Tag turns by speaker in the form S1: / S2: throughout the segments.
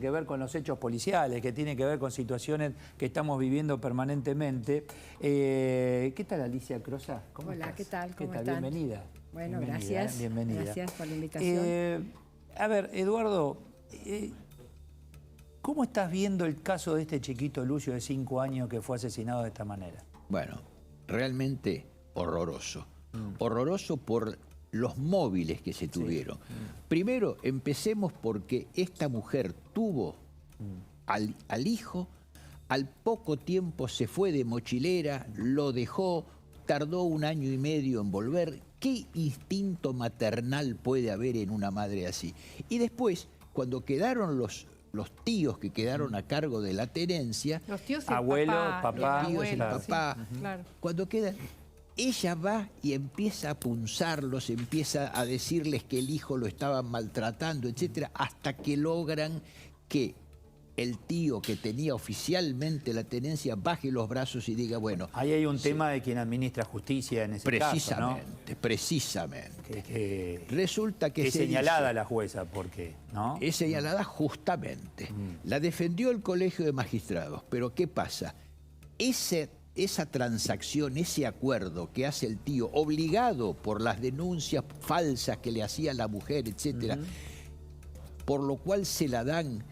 S1: que ver con los hechos policiales, que tiene que ver con situaciones que estamos viviendo permanentemente. ¿Qué tal, Alicia Crosa? ¿Cómo
S2: Hola,
S1: estás?
S2: ¿qué tal? ¿Cómo están?
S1: Bienvenida.
S2: Bueno,
S1: Bienvenida,
S2: gracias.
S1: Bienvenida.
S2: Gracias por la invitación.
S1: A ver, Eduardo, ¿cómo estás viendo el caso de este chiquito Lucio de 5 años que fue asesinado de esta manera?
S3: Bueno, realmente horroroso. Horroroso por los móviles que se tuvieron. Primero, empecemos porque esta mujer tuvo al hijo, al poco tiempo se fue de mochilera, lo dejó, tardó 1 año y medio en volver. ¿Qué instinto maternal puede haber en una madre así? Y después, cuando quedaron los tíos que quedaron a cargo de la tenencia,
S4: los tíos y
S1: abuelo,
S4: papá,
S3: los tíos y el
S4: abuelo,
S3: papá,
S4: sí, claro.
S3: cuando quedan, ella va y empieza a punzarlos, empieza a decirles que el hijo lo estaba maltratando, etcétera, hasta que logran que el tío que tenía oficialmente la tenencia baje los brazos y diga, bueno...
S1: Ahí hay un tema de quien administra justicia en ese caso, ¿no?
S3: Precisamente. Resulta que
S1: es señalada la jueza, porque, ¿no?
S3: Es señalada justamente. La defendió el Colegio de Magistrados, pero ¿qué pasa? Esa transacción, ese acuerdo que hace el tío, obligado por las denuncias falsas que le hacía la mujer, etcétera, por lo cual se la dan...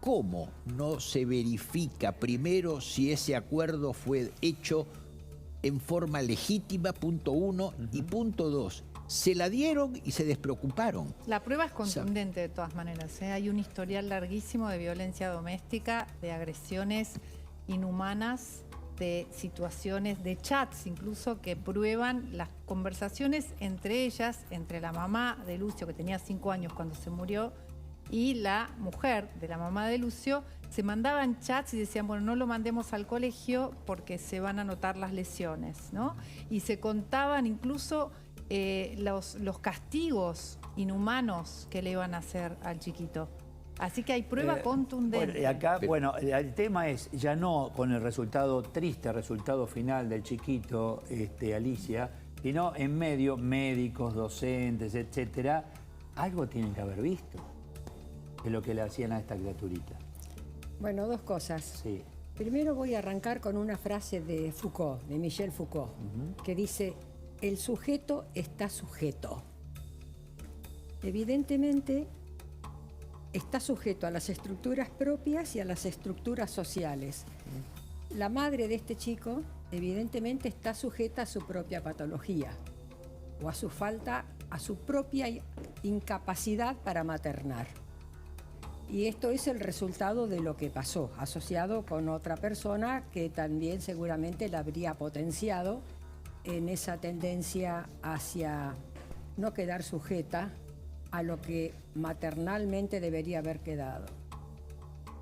S3: ¿Cómo no se verifica primero si ese acuerdo fue hecho en forma legítima, punto 1, y punto 2? Se la dieron y se despreocuparon.
S4: La prueba es contundente de todas maneras, ¿eh? Hay un historial larguísimo de violencia doméstica, de agresiones inhumanas, de situaciones, de chats incluso, que prueban las conversaciones entre ellas, entre la mamá de Lucio, que tenía 5 años cuando se murió, y la mujer de la mamá de Lucio. Se mandaban chats y decían, bueno, no lo mandemos al colegio porque se van a notar las lesiones, ¿no? Y se contaban incluso los castigos inhumanos que le iban a hacer al chiquito. Así que hay prueba contundente.
S1: Bueno, y acá, bueno, el tema es ya no con el resultado triste, resultado final del chiquito, Alicia, sino en medio, médicos, docentes, etcétera, algo tienen que haber visto de lo que le hacían a esta criaturita.
S2: Bueno, 2 cosas.
S1: Sí.
S2: Primero voy a arrancar con una frase de Foucault, de Michel Foucault, que dice, el sujeto está sujeto. Evidentemente, está sujeto a las estructuras propias y a las estructuras sociales. La madre de este chico, evidentemente, está sujeta a su propia patología o a su falta, a su propia incapacidad para maternar. Y esto es el resultado de lo que pasó, asociado con otra persona que también seguramente la habría potenciado en esa tendencia hacia no quedar sujeta a lo que maternalmente debería haber quedado.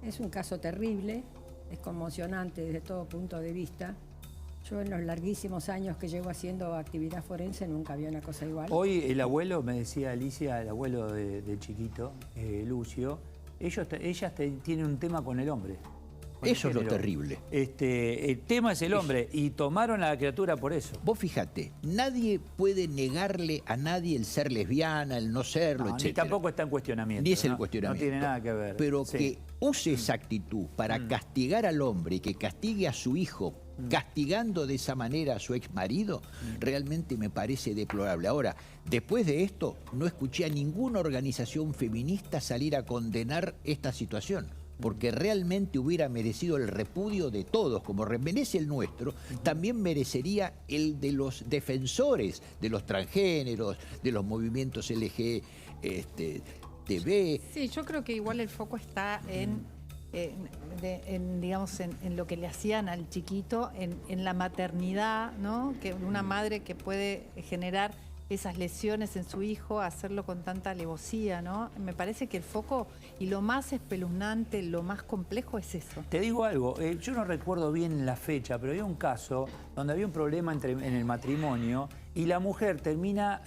S2: Es un caso terrible, es conmocionante desde todo punto de vista. Yo en los larguísimos años que llevo haciendo actividad forense nunca vi una cosa igual.
S1: Hoy el abuelo, me decía Alicia, el abuelo del chiquito, Lucio, ellas tienen un tema con el hombre.
S3: Eso es lo terrible.
S1: El tema es el hombre y tomaron a la criatura por eso.
S3: Vos fíjate, nadie puede negarle a nadie el ser lesbiana, el no serlo, etc.
S1: Ni tampoco está en cuestionamiento.
S3: Ni es el cuestionamiento.
S1: No tiene nada que ver.
S3: Pero que use esa actitud para castigar al hombre y que castigue a su hijo, castigando de esa manera a su exmarido, realmente me parece deplorable. Ahora, después de esto, no escuché a ninguna organización feminista salir a condenar esta situación, porque realmente hubiera merecido el repudio de todos, como merece el nuestro, también merecería el de los defensores de los transgéneros, de los movimientos LGBT.
S4: Sí, yo creo que igual el foco está digamos, en lo que le hacían al chiquito, en la maternidad, ¿no? Que una madre que puede generar esas lesiones en su hijo, hacerlo con tanta alevosía, ¿no? Me parece que el foco y lo más espeluznante, lo más complejo es eso.
S1: Te digo algo, yo no recuerdo bien la fecha, pero había un caso donde había un problema en el matrimonio y la mujer termina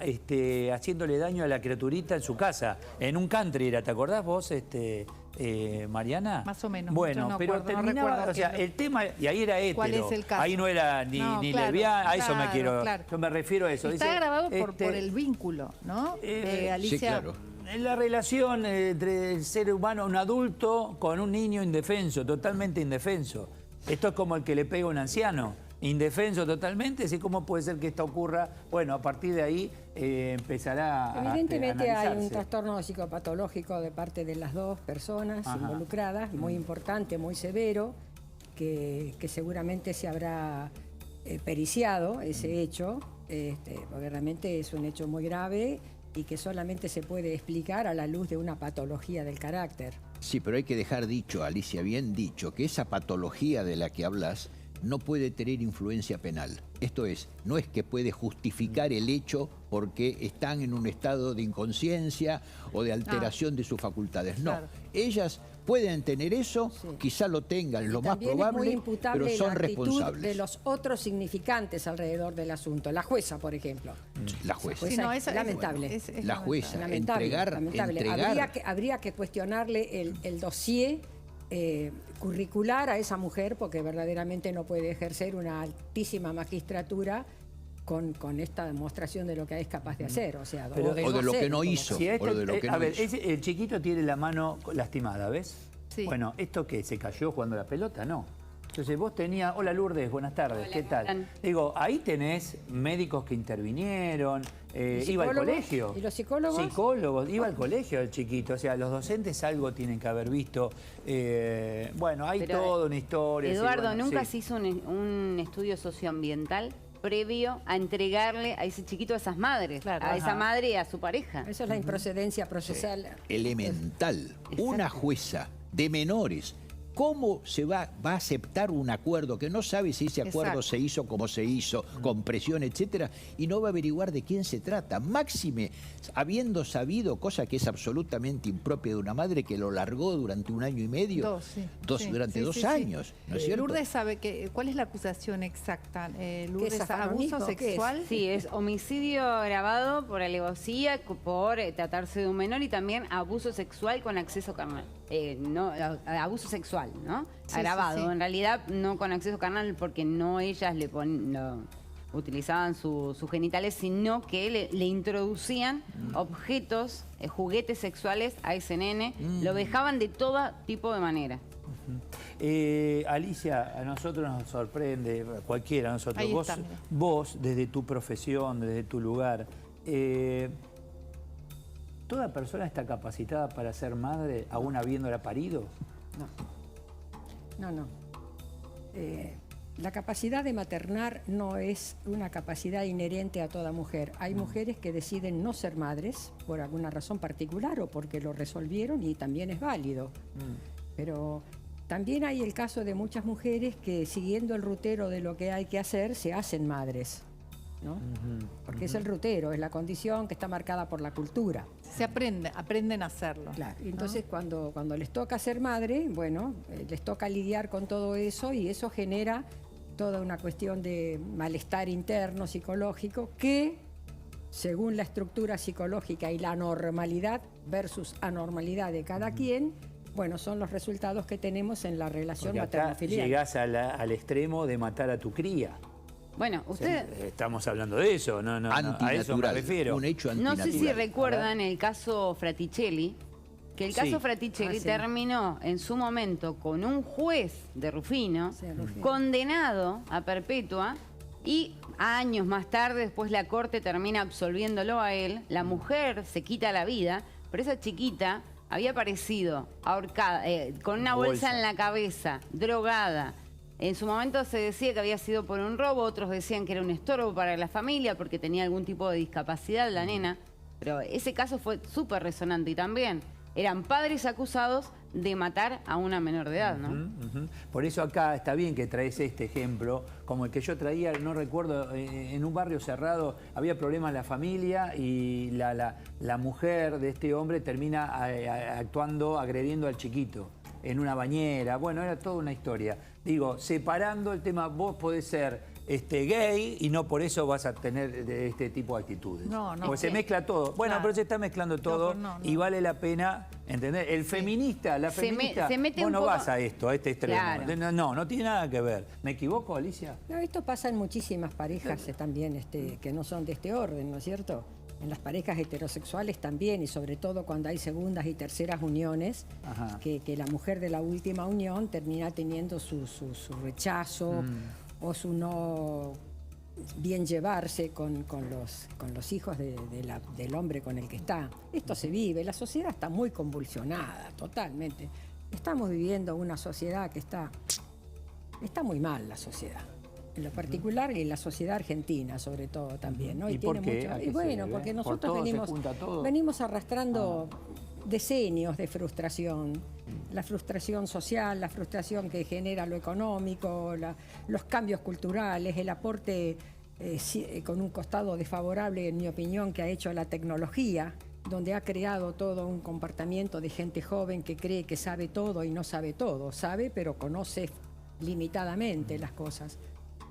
S1: haciéndole daño a la criaturita en su casa, en un country era, ¿te acordás vos, Mariana?
S4: Más o menos.
S1: Bueno,
S4: no
S1: pero
S4: acuerdo,
S1: terminaba,
S4: no recuerdo
S1: o sea, el tema, y ahí era hétero.
S4: ¿Cuál es el caso?
S1: Ahí no era ni
S4: claro,
S1: lesbiana, a eso me
S4: claro,
S1: quiero,
S4: claro.
S1: yo me refiero a eso.
S4: Está
S1: dice,
S4: grabado por el vínculo, ¿no? Alicia,
S3: sí, claro.
S1: la relación entre el ser humano, un adulto, con un niño indefenso, totalmente indefenso. Esto es como el que le pega a un anciano, indefenso totalmente. Así como puede ser que esto ocurra, bueno, a partir de ahí empezará
S2: Evidentemente
S1: a
S2: hay un
S1: analizarse.
S2: trastorno psicopatológico de parte de las dos personas involucradas, muy importante, muy severo, que seguramente se habrá periciado ese hecho, porque realmente es un hecho muy grave y que solamente se puede explicar a la luz de una patología del carácter.
S3: Sí, pero hay que dejar dicho, Alicia, bien dicho, que esa patología de la que hablas no puede tener influencia penal. Esto es, no es que puede justificar el hecho porque están en un estado de inconsciencia o de alteración de sus facultades. No,
S4: Claro.
S3: ellas pueden tener eso, quizá lo tengan, lo más
S2: También
S3: probable,
S2: es muy imputable
S3: pero son
S2: la actitud
S3: responsables.
S2: de los otros significantes alrededor del asunto. La jueza, por ejemplo.
S3: La jueza.
S2: Pues
S4: Sí, no,
S2: es
S4: esa-
S2: lamentable.
S4: es
S3: La
S4: lamentable.
S3: jueza.
S2: Lamentable, lamentable.
S3: entregar-
S2: Habría que cuestionarle el dossier curricular a esa mujer, porque verdaderamente no puede ejercer una altísima magistratura con esta demostración de lo que es capaz de hacer. O sea,
S1: Pero-
S3: o de
S2: no
S3: lo que
S2: hacer,
S3: no
S2: como-
S3: hizo.
S1: Si
S3: o de lo que
S1: a
S3: no
S1: ver,
S3: hizo.
S1: el chiquito tiene la mano lastimada, ¿ves?
S4: Sí.
S1: Bueno, ¿esto qué? ¿Se cayó jugando a la pelota? No. Entonces vos tenías... Hola Lourdes, buenas tardes, ¿qué tal?
S5: ¿qué tal?
S1: Digo, ahí tenés médicos que intervinieron,
S2: ¿Y
S1: iba al
S2: psicólogos?
S1: colegio.
S2: ¿Y los psicólogos?
S1: Psicólogos, iba al colegio el chiquito. O sea, los docentes algo tienen que haber visto. Bueno, hay
S5: Pero,
S1: toda una historia. sí,
S5: Eduardo,
S1: bueno,
S5: ¿nunca
S1: sí.
S5: se hizo un estudio socioambiental previo a entregarle a ese chiquito a esas madres?
S4: Claro.
S5: A esa
S1: Ajá.
S5: madre y a su pareja.
S2: Eso es la improcedencia procesal.
S3: Elemental. Una jueza de menores, ¿cómo se va a aceptar un acuerdo que no sabe si ese acuerdo
S4: Exacto.
S3: se hizo como se hizo, con presión, etcétera, y no va a averiguar de quién se trata? Máxime, habiendo sabido, cosa que es absolutamente impropia de una madre que lo largó durante 1 año y medio,
S4: Dos, sí. Sí,
S3: durante
S4: sí,
S3: 2
S4: sí, sí.
S3: años, ¿no es cierto?
S4: Lourdes sabe cuál es la acusación exacta. Lourdes,
S2: es afanonismo?
S4: ¿abuso
S2: ¿Qué es?
S4: sexual?
S5: Sí, es homicidio agravado por alevosía, por tratarse de un menor y también abuso sexual con acceso carnal. Abuso sexual, ¿no?
S4: Sí,
S5: Agravado.
S4: sí, sí.
S5: En realidad no con acceso carnal porque no ellas utilizaban sus genitales, sino que le introducían objetos, juguetes sexuales a ese nene. Lo dejaban de todo tipo de manera.
S1: Alicia, a nosotros nos sorprende, a cualquiera de nosotros,
S4: Ahí está, mira.
S1: vos, desde tu profesión, desde tu lugar, ¿toda persona está capacitada para ser madre aún habiéndola parido?
S2: No. La capacidad de maternar no es una capacidad inherente a toda mujer. Hay mujeres que deciden no ser madres por alguna razón particular o porque lo resolvieron y también es válido. Pero también hay el caso de muchas mujeres que siguiendo el rutero de lo que hay que hacer se hacen madres, ¿no? Porque es el rutero, es la condición que está marcada por la cultura.
S4: Se aprenden a hacerlo.
S2: Claro. Y entonces cuando les toca ser madre, bueno, les toca lidiar con todo eso y eso genera toda una cuestión de malestar interno, psicológico, que según la estructura psicológica y la normalidad versus anormalidad de cada quien, bueno, son los resultados que tenemos en la relación
S1: Porque acá
S2: materno-filial.
S1: llegás al extremo de matar a tu cría.
S5: Bueno,
S1: O sea,
S5: usted...
S1: estamos hablando de eso, no, a eso me
S3: Antinatural,
S1: refiero.
S3: un hecho
S5: No
S3: antinatural.
S5: sé si recuerdan el caso Fraticelli, que el caso
S1: Sí.
S5: Fraticelli
S2: Sí.
S5: terminó en su momento con un juez de Rufino
S2: Sí, Rufino.
S5: condenado a perpetua y años más tarde, después la corte termina absolviéndolo a él, la mujer se quita la vida, pero esa chiquita había aparecido ahorcada, con una bolsa en la cabeza, drogada. En su momento se decía que había sido por un robo, otros decían que era un estorbo para la familia porque tenía algún tipo de discapacidad la nena. Pero ese caso fue súper resonante y también eran padres acusados de matar a una menor de edad, ¿no?
S1: Ujú. Por eso acá está bien que traes este ejemplo, como el que yo traía, no recuerdo, en un barrio cerrado había problemas en la familia y la mujer de este hombre termina actuando, agrediendo al chiquito en una bañera. Bueno, era toda una historia. Digo, separando el tema, vos podés ser gay y no por eso vas a tener este tipo de actitudes.
S4: No, no.
S1: Porque se mezcla todo. Bueno,
S4: Claro.
S1: pero se está mezclando todo
S4: No.
S1: y vale la pena, ¿entendés? El feminista, la
S5: Se
S1: feminista,
S5: mete
S1: vos
S5: un
S1: no
S5: poco-
S1: vas a esto, a este extremo.
S5: Claro.
S1: No tiene nada que ver. ¿Me equivoco, Alicia?
S2: No, esto pasa en muchísimas parejas también que no son de este orden, ¿no es cierto? En las parejas heterosexuales también, y sobre todo cuando hay segundas y terceras uniones,
S1: Ajá.
S2: que la mujer de la última unión termina teniendo su rechazo o su no bien llevarse con los hijos del hombre con el que está. Esto se vive, la sociedad está muy convulsionada, totalmente. Estamos viviendo una sociedad que está muy mal, la sociedad. En lo particular y la sociedad argentina, sobre todo también, ¿no?
S1: ¿Y por qué? ¿A qué
S2: Y
S1: se
S2: bueno,
S1: debe?
S2: porque
S1: ¿Por
S2: nosotros
S1: todo se junta todo?
S2: venimos arrastrando decenios de frustración. La frustración social, la frustración que genera lo económico, los cambios culturales, el aporte con un costado desfavorable, en mi opinión, que ha hecho la tecnología, donde ha creado todo un comportamiento de gente joven que cree que sabe todo y no sabe todo. Sabe, pero conoce limitadamente las cosas.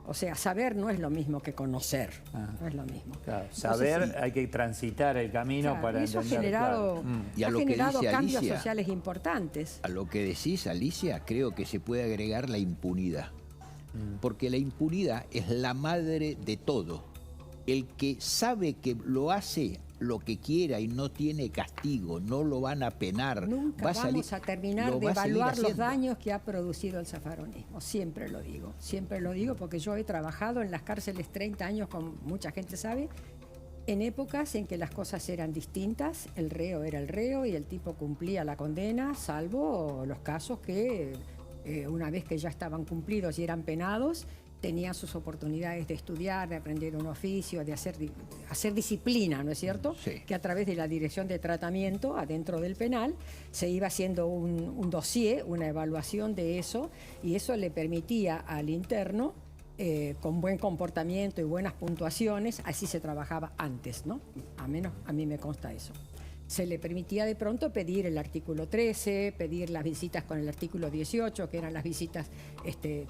S2: O sea, saber no es lo mismo que conocer, no es lo mismo.
S1: Claro,
S2: Entonces,
S1: saber,
S2: sí.
S1: hay que transitar el camino
S2: Claro,
S1: para
S2: y eso ha
S1: entender.
S2: generado,
S3: Y a
S2: ha
S3: lo que
S2: generado
S3: dice
S2: cambios
S3: Alicia,
S2: sociales importantes.
S3: A lo que decís, Alicia, creo que se puede agregar la impunidad. Porque la impunidad es la madre de todo. El que sabe que lo hace lo que quiera y no tiene castigo, no lo van a penar.
S2: Nunca
S3: va a salir-
S2: vamos a terminar
S3: lo
S2: de
S3: va a seguir
S2: evaluar los
S3: haciendo.
S2: daños que ha producido el zafaronismo. Siempre lo digo porque yo he trabajado en las cárceles 30 años, como mucha gente sabe, en épocas en que las cosas eran distintas, el reo era el reo y el tipo cumplía la condena, salvo los casos que una vez que ya estaban cumplidos y eran penados, tenían sus oportunidades de estudiar, de aprender un oficio, de hacer disciplina, ¿no es cierto?
S3: Sí.
S2: Que a través de la dirección de tratamiento adentro del penal se iba haciendo un dossier, una evaluación de eso, y eso le permitía al interno, con buen comportamiento y buenas puntuaciones, así se trabajaba antes, ¿no? A mí me consta eso. Se le permitía de pronto pedir el artículo 13, pedir las visitas con el artículo 18, que eran las visitas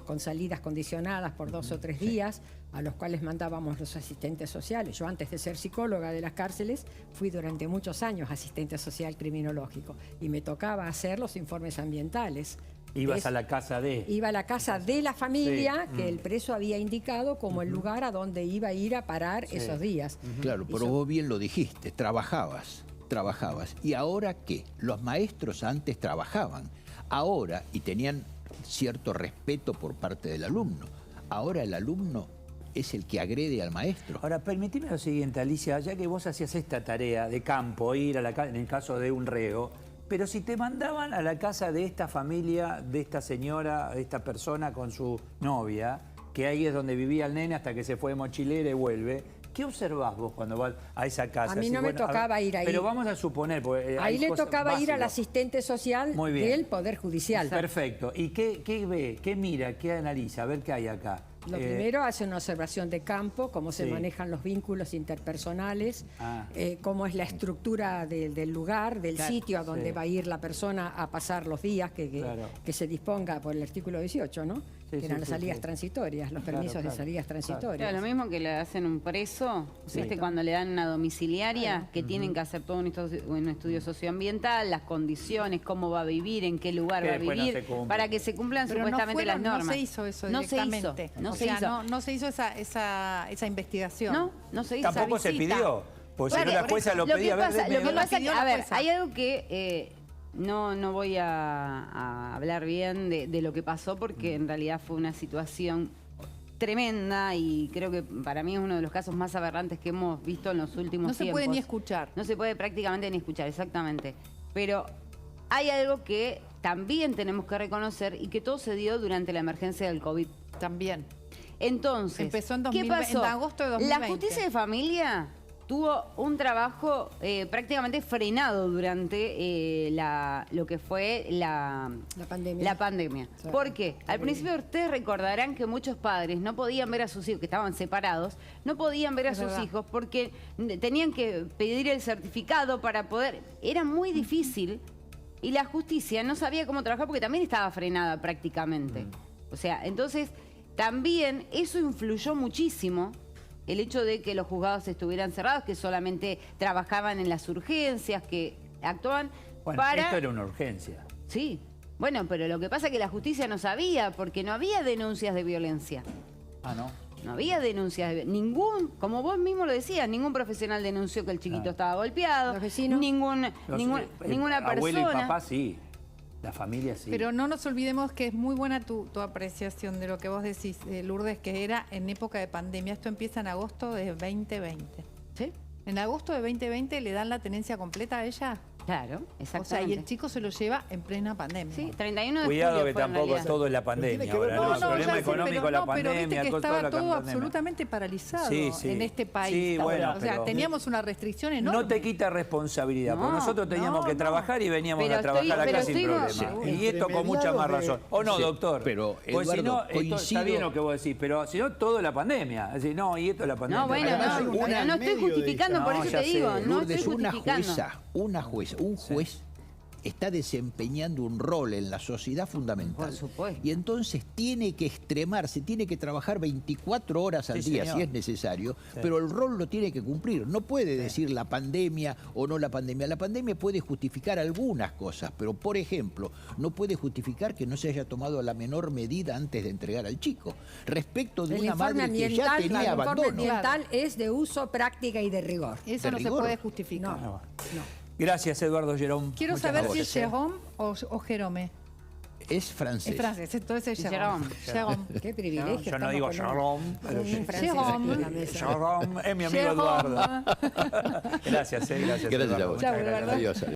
S2: con salidas condicionadas por 2 o 3 días, a los cuales mandábamos los asistentes sociales. Yo, antes de ser psicóloga de las cárceles, fui durante muchos años asistente social criminológico y me tocaba hacer los informes ambientales.
S1: Ibas a la casa de...
S2: Iba a la casa de la familia
S1: Sí.
S2: que el preso había indicado como el lugar a donde iba a ir a parar esos días.
S3: Claro, pero vos bien lo dijiste, trabajabas. ¿Y ahora qué? Los maestros antes trabajaban. Ahora, y tenían cierto respeto por parte del alumno, ahora el alumno es el que agrede al maestro.
S1: Ahora, permitime lo siguiente, Alicia, ya que vos hacías esta tarea de campo, ir a la casa, en el caso de un reo, pero si te mandaban a la casa de esta familia, de esta señora, de esta persona con su novia, que ahí es donde vivía el nene hasta que se fue de mochilera y vuelve, ¿qué observás vos cuando vas a esa casa?
S2: A mí no me tocaba ir ahí.
S1: Pero vamos a suponer... porque,
S2: Ahí
S1: hay
S2: le
S1: cosas
S2: tocaba ir al
S1: básicas.
S2: asistente social
S1: Muy bien.
S2: del Poder Judicial.
S1: Perfecto. ¿Y qué ve, qué mira, qué analiza? A ver qué hay acá.
S2: Lo primero, hace una observación de campo, cómo se
S1: Sí.
S2: manejan los vínculos interpersonales,
S1: Ah.
S2: cómo es la estructura del lugar, del
S5: Claro,
S2: sitio a donde
S1: sí.
S2: va a ir la persona a pasar los días
S1: Claro.
S2: que se disponga por el artículo 18, ¿no?
S1: Sí,
S2: que eran
S1: sí,
S2: las
S1: sí,
S2: salidas
S1: sí.
S2: transitorias, los
S1: Claro,
S2: permisos
S1: claro.
S2: de salidas transitorias.
S5: Claro, lo mismo que le hacen un preso, ¿viste? Cuando le dan una domiciliaria, que tienen que hacer todo un estudio socioambiental, las condiciones, cómo va a vivir, en qué lugar
S1: Que
S5: va a
S1: después no
S5: vivir,
S1: se cumple.
S5: para que se cumplan
S4: Pero
S5: supuestamente las normas.
S4: No se hizo eso
S5: No se hizo,
S4: directamente.
S5: no
S4: O
S5: se
S4: sea,
S5: hizo.
S4: no se hizo esa investigación.
S5: No se hizo.
S1: Tampoco se
S4: visita.
S1: pidió. Porque si no, la
S4: por
S1: jueza
S4: eso,
S1: lo
S5: Lo
S1: pedía.
S5: que
S1: A ver,
S5: pasa,
S1: deme-
S5: lo que pasa
S4: pidió
S5: que,
S4: la
S5: a ver,
S4: jueza.
S5: hay algo que no voy a hablar bien de lo que pasó, porque en realidad fue una situación tremenda y creo que para mí es uno de los casos más aberrantes que hemos visto en los últimos
S4: No se
S5: tiempos.
S4: puede ni escuchar.
S5: No se puede prácticamente ni escuchar, exactamente. Pero hay algo que también tenemos que reconocer y que todo se dio durante la emergencia del COVID.
S4: También.
S5: Entonces,
S4: Empezó en
S5: ¿qué
S4: 2020,
S5: pasó?
S4: en agosto de 2020.
S5: La justicia de familia tuvo un trabajo prácticamente frenado durante lo que fue la
S2: pandemia.
S5: La pandemia.
S2: Claro.
S5: ¿Por qué? Al principio ustedes recordarán que muchos padres no podían ver a sus hijos, que estaban separados, no podían ver a
S4: Es
S5: sus
S4: verdad.
S5: hijos porque tenían que pedir el certificado para poder... Era muy difícil y la justicia no sabía cómo trabajar porque también estaba frenada prácticamente. O sea, entonces también eso influyó muchísimo, el hecho de que los juzgados estuvieran cerrados, que solamente trabajaban en las urgencias, que actuaban
S1: Bueno,
S5: para...
S1: esto era una urgencia.
S5: Sí, bueno, pero lo que pasa es que la justicia no sabía porque no había denuncias de violencia.
S1: Ah, ¿no?
S5: No había denuncias. Como vos mismo lo decías, ningún profesional denunció que el chiquito estaba golpeado.
S2: ¿Los vecinos?
S5: Ninguna
S1: Abuelo y
S5: persona.
S1: papá sí. La familia sí.
S4: Pero no nos olvidemos que es muy buena tu apreciación de lo que vos decís, Lourdes, que era en época de pandemia. Esto empieza en agosto de 2020.
S5: ¿Sí?
S4: En agosto de 2020 le dan la tenencia completa a ella.
S5: Claro,
S4: O sea,
S5: exactamente.
S4: y el chico se lo lleva en plena pandemia.
S5: Sí, 31 de
S1: Cuidado
S5: julio
S1: que
S5: fue en
S1: tampoco
S5: realidad.
S1: todo es la
S3: Pero tiene
S1: pandemia
S3: que ver
S1: ahora,
S3: con
S1: ¿no?
S3: eso.
S1: El problema
S4: ya sé,
S1: económico,
S4: pero,
S1: la
S4: pero viste
S1: pandemia,
S4: que
S1: toda
S4: estaba
S1: la
S4: todo
S1: pandemia.
S4: absolutamente paralizado
S1: Sí, sí.
S4: en este país.
S1: Sí, bueno,
S4: o sea,
S1: pero-
S4: teníamos una restricción enorme.
S1: No te quita responsabilidad, porque
S5: No,
S1: nosotros teníamos que trabajar y veníamos
S5: Pero
S1: a trabajar
S5: pero
S1: acá sin
S5: estuvimos-
S1: problema.
S3: Sí.
S1: Y esto con mucha más razón. ¿O no,
S3: Sí,
S1: doctor?
S3: pero,
S1: Pues si
S3: Eduardo,
S1: no, esto está
S3: coincido-
S1: bien lo que vos decís, pero si no, todo es la pandemia. Es decir, no, y esto es la pandemia.
S5: No, bueno,
S3: Además,
S5: no,
S3: una
S5: pero no
S3: en
S5: estoy
S3: medio de
S5: justificando,
S1: esa-
S5: por
S1: No,
S5: eso
S1: ya
S5: te digo,
S1: sé.
S5: no
S3: Lourdes,
S5: estoy
S3: una
S5: justificando.
S3: jueza, un juez está desempeñando un rol en la sociedad fundamental.
S5: Por supuesto.
S3: Y entonces tiene que extremarse, tiene que trabajar 24 horas al
S1: Sí,
S3: día
S1: señor.
S3: si es necesario, pero el rol lo tiene que cumplir. No puede decir la pandemia o no la pandemia. La pandemia puede justificar algunas cosas, pero por ejemplo, no puede justificar que no se haya tomado la menor medida antes de entregar al chico. Respecto de
S2: El
S3: una
S2: informe
S3: madre que ya
S2: ambiental,
S3: tenía
S2: el informe
S3: abandono.
S2: ambiental es de uso, práctica y de rigor.
S4: Eso
S3: de
S4: no se
S3: rigor.
S4: puede justificar.
S2: No.
S1: Gracias, Eduardo Gerón.
S4: Quiero
S1: Muchas
S4: saber
S1: gracias.
S4: si es Jérôme o Jérôme.
S3: Es francés.
S4: Es francés, entonces es Jérôme.
S5: Jérôme.
S2: Qué privilegio.
S1: Yo no
S2: estamos
S1: digo
S2: con un-
S1: Jerome, pero
S2: un
S1: sí.
S2: francés
S4: Jérôme.
S2: aquí en la mesa.
S1: Jerome es mi amigo
S4: Jérôme.
S1: Eduardo. Gracias, gracias.
S3: Gracias a
S1: Eduardo.
S3: vos.
S1: Muchas gracias.
S3: Adiós.